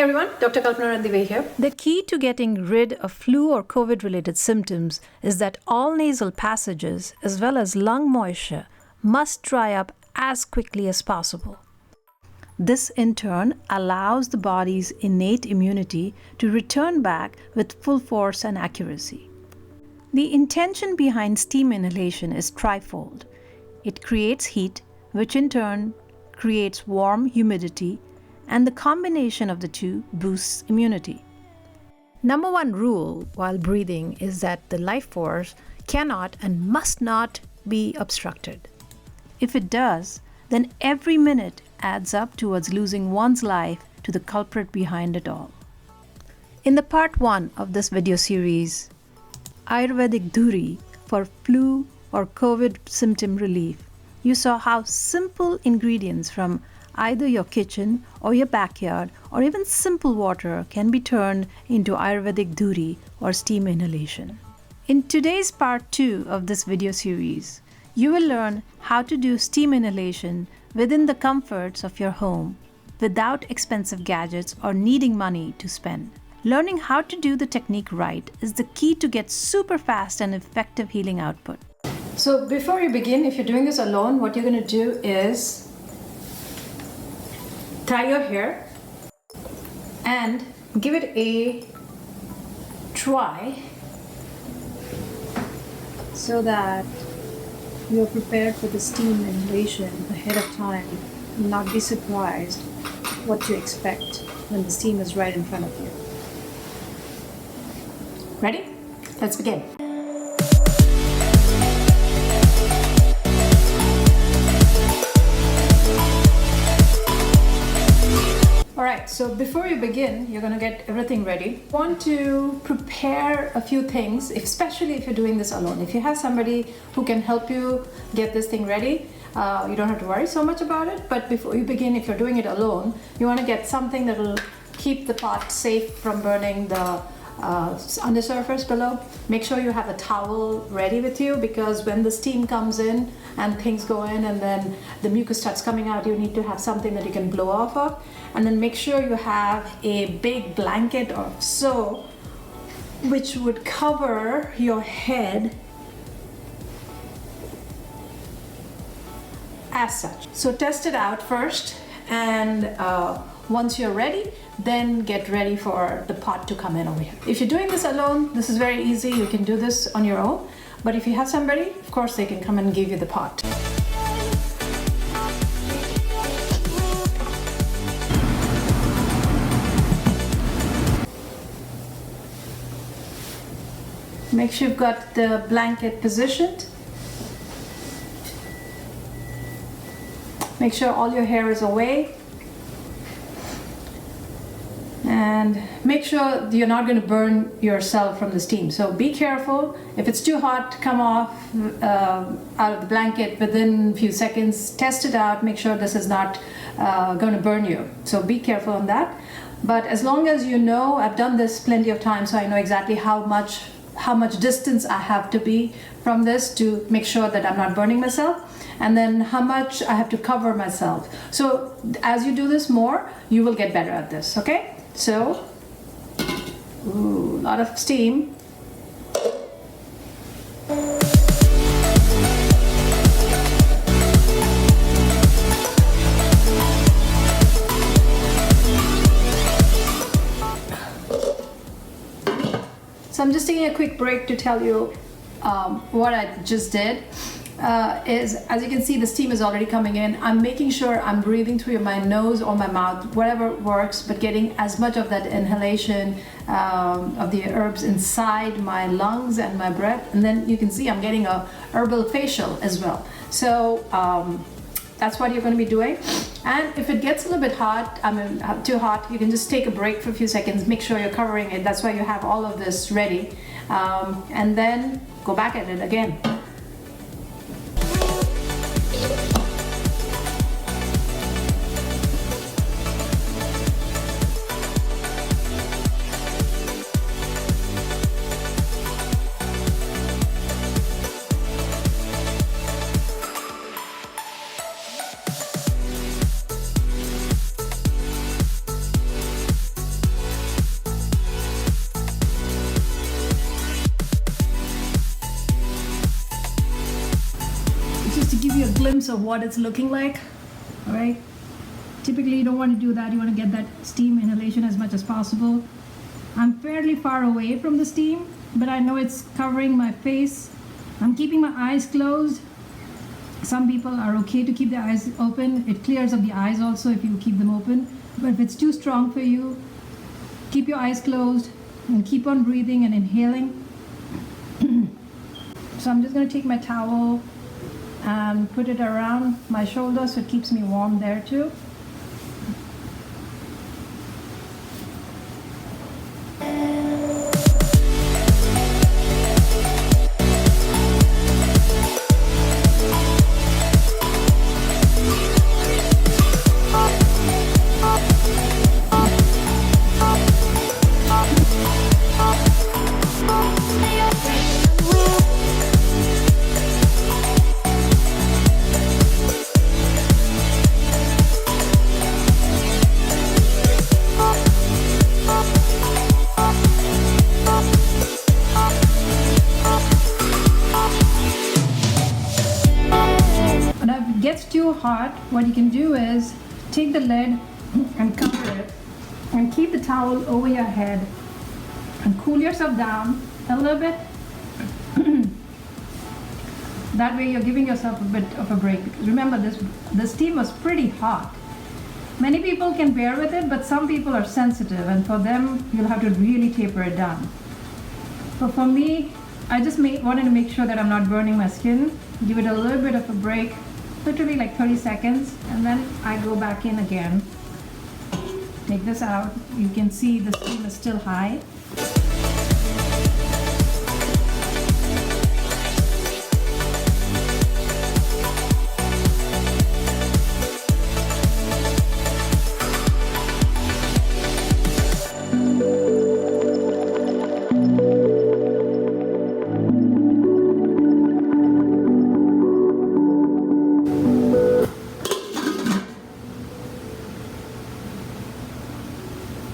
everyone, Dr. Kalpana Randive here. The key to getting rid of flu or COVID-related symptoms is that all nasal passages as well as lung moisture must dry up as quickly as possible. This in turn allows the body's innate immunity to return back with full force and accuracy. The intention behind steam inhalation is trifold. It creates heat, which in turn creates warm humidity, and the combination of the two boosts immunity. Number one rule while breathing is that the life force cannot and must not be obstructed. If it does, then every minute adds up towards losing one's life to the culprit behind it all. In the part 1 of this video series, Ayurvedic Dhuri for flu or COVID symptom relief, you saw how simple ingredients from either your kitchen or your backyard or even simple water can be turned into Ayurvedic Dhuri or steam inhalation. In today's part 2 of this video series, you will learn how to do steam inhalation within the comforts of your home without expensive gadgets or needing money to spend. Learning how to do the technique right is the key to get super fast and effective healing output. So before you begin, if you're doing this alone, what you're going to do is tie your hair and give it a try so that you're prepared for the steam inhalation ahead of time and not be surprised what to expect when the steam is right in front of you. Ready? Let's begin. Alright, so before you begin, you're going to get everything ready. You want to prepare a few things, especially if you're doing this alone. If you have somebody who can help you get this thing ready, you don't have to worry so much about it. But before you begin, if you're doing it alone, you want to get something that will keep the pot safe from burning the undersurface below. Make sure you have a towel ready with you, because when the steam comes in and things go in and then the mucus starts coming out, you need to have something that you can blow off of. And then make sure you have a big blanket or so which would cover your head as such. So test it out first, and once you're ready, then get ready for the pot to come in over here. If you're doing this alone, this is very easy. You can do this on your own. But if you have somebody, of course, they can come and give you the pot. Make sure you've got the blanket positioned. Make sure all your hair is away. And make sure you're not going to burn yourself from the steam. So be careful. If it's too hot to come off out of the blanket within a few seconds, test it out. Make sure this is not going to burn you. So be careful on that. But as long as you know, I've done this plenty of times, so I know exactly how much distance I have to be from this to make sure that I'm not burning myself, and then how much I have to cover myself. So as you do this more, you will get better at this, okay? So, a lot of steam. So I'm just taking a quick break to tell you what I just did. Is, as you can see, the steam is already coming in. I'm making sure I'm breathing through my nose or my mouth, whatever works, but getting as much of that inhalation of the herbs inside my lungs and my breath. And then you can see I'm getting a herbal facial as well. So that's what you're going to be doing. And if it gets a little bit hot, too hot, you can just take a break for a few seconds. Make sure you're covering it. That's why you have all of this ready. And then go back at it again. to give you a glimpse of what it's looking like. All right. Typically, you don't want to do that. You want to get that steam inhalation as much as possible. I'm fairly far away from the steam, but I know it's covering my face. I'm keeping my eyes closed. Some people are okay to keep their eyes open. It clears up the eyes also if you keep them open. But if it's too strong for you, keep your eyes closed and keep on breathing and inhaling. So I'm just going to take my towel and put it around my shoulder so it keeps me warm there too. Gets too hot, what you can do is take the lid and cover it and keep the towel over your head and cool yourself down a little bit. That way you're giving yourself a bit of a break, because remember the steam was pretty hot. Many people can bear with it, but some people are sensitive, and for them you'll have to really taper it down. But for me, I just wanted to make sure that I'm not burning my skin. Give it a little bit of a break, literally like 30 seconds, and then I go back in again. Take this out. You can see the steam is still high.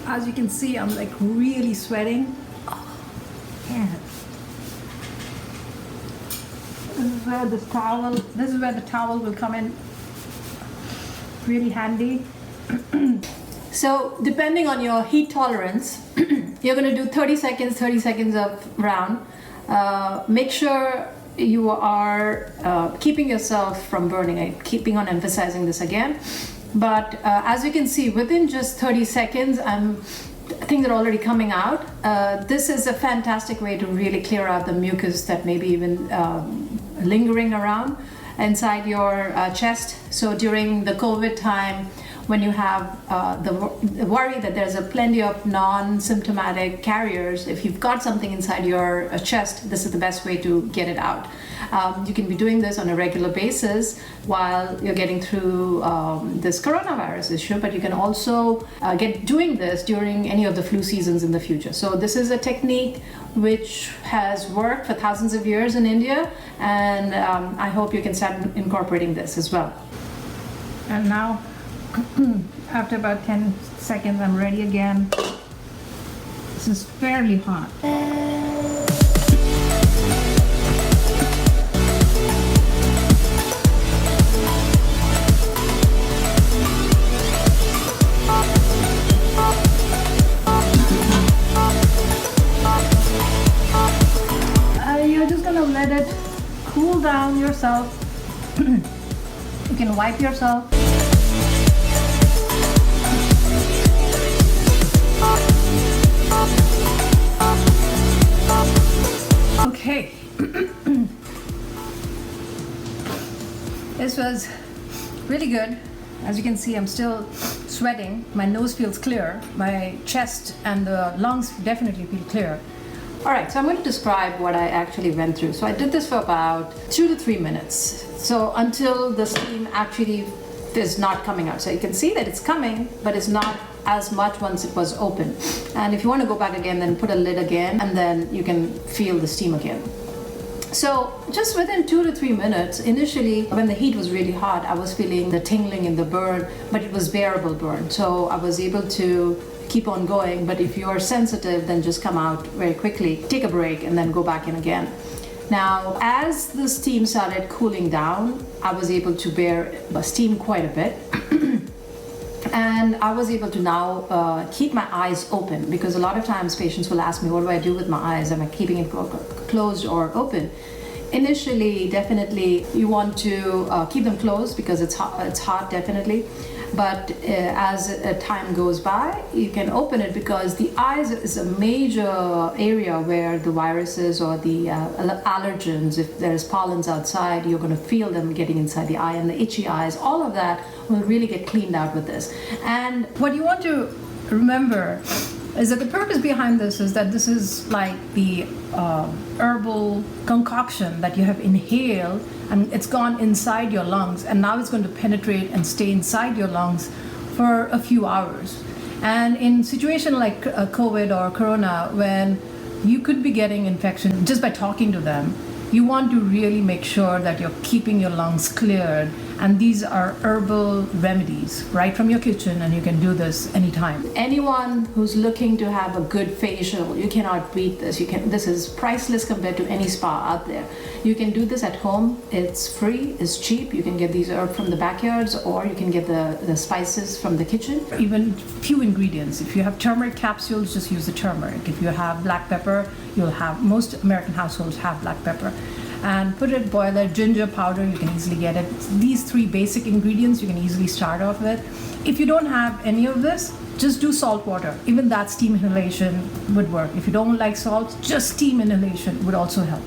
As you can see, I'm like really sweating. Oh, man. This is where the towel will come in really handy. So depending on your heat tolerance, you're going to do 30 seconds of round. Make sure you are keeping yourself from burning. I'm keeping on emphasizing this again. But as you can see, within just 30 seconds, things are already coming out. This is a fantastic way to really clear out the mucus that may be even lingering around inside your chest. So during the COVID time, when you have the worry that there's plenty of non-symptomatic carriers, if you've got something inside your chest, this is the best way to get it out. You can be doing this on a regular basis while you're getting through this coronavirus issue, but you can also get doing this during any of the flu seasons in the future. So this is a technique which has worked for thousands of years in India, and I hope you can start incorporating this as well. And now, after about 10 seconds, I'm ready again. This is fairly hot. You're just gonna let it cool down yourself. You can wipe yourself. Okay. This was really good. As you can see, I'm still sweating. My nose feels clear. My chest and the lungs definitely feel clear. All right, so I'm going to describe what I actually went through. So I did this for about 2 to 3 minutes. So until the steam actually is not coming out. So you can see that it's coming, but it's not as much once it was open. And if you want to go back again, then put a lid again, and then you can feel the steam again. So just within 2 to 3 minutes, initially when the heat was really hot, I was feeling the tingling in the burn, but it was bearable burn. So I was able to keep on going. But if you're sensitive, then just come out very quickly, take a break, and then go back in again. Now, as the steam started cooling down, I was able to bear steam quite a bit. And I was able to now keep my eyes open, because a lot of times patients will ask me, what do I do with my eyes? Am I keeping it closed or open? Initially, definitely, you want to keep them closed because it's hot, definitely. But as time goes by, you can open it, because the eyes is a major area where the viruses or the allergens, if there's pollens outside, you're going to feel them getting inside the eye, and the itchy eyes, all of that will really get cleaned out with this. And what you want to remember is that the purpose behind this is that this is like the herbal concoction that you have inhaled, and it's gone inside your lungs, and now it's going to penetrate and stay inside your lungs for a few hours. And in situation like COVID or Corona, when you could be getting infection just by talking to them, you want to really make sure that you're keeping your lungs cleared. And these are herbal remedies right from your kitchen, and you can do this anytime. Anyone who's looking to have a good facial, you cannot beat this. This is priceless compared to any spa out there. You can do this at home. It's free, it's cheap. You can get these herbs from the backyards, or you can get the spices from the kitchen. Even few ingredients. If you have turmeric capsules, just use the turmeric. If you have black pepper, most American households have black pepper. And put it, boil it. Ginger powder, you can easily get it. These 3 basic ingredients you can easily start off with. If you don't have any of this, just do salt water. Even that steam inhalation would work. If you don't like salt, just steam inhalation would also help.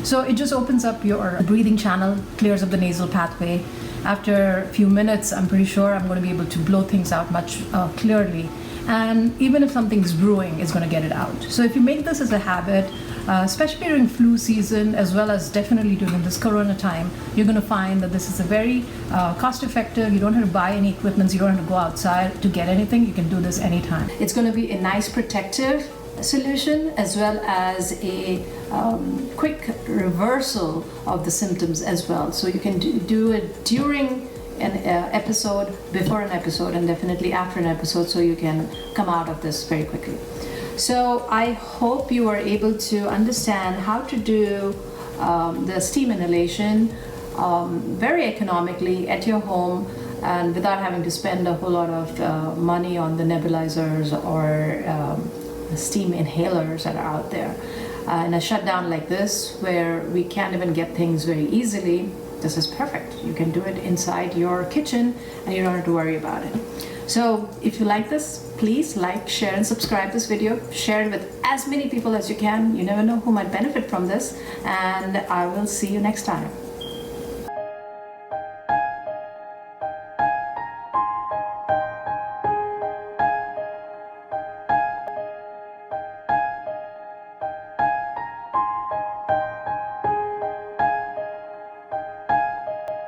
So it just opens up your breathing channel, clears up the nasal pathway. After a few minutes, I'm pretty sure I'm going to be able to blow things out much clearly. And even if something's brewing, it's going to get it out. So if you make this as a habit, especially during flu season, as well as definitely during this Corona time, you're going to find that this is a very cost-effective. You don't have to buy any equipment. You don't have to go outside to get anything. You can do this anytime. It's going to be a nice protective solution, as well as a quick reversal of the symptoms as well. So you can do it during an episode, before an episode, and definitely after an episode, so you can come out of this very quickly. So I hope you are able to understand how to do the steam inhalation very economically at your home, and without having to spend a whole lot of money on the nebulizers or steam inhalers that are out there. In a shutdown like this, where we can't even get things very easily, this is perfect. You can do it inside your kitchen, and you don't have to worry about it. So if you like this, please like, share, and subscribe this video. Share it with as many people as you can. You never know who might benefit from this, and I will see you next time.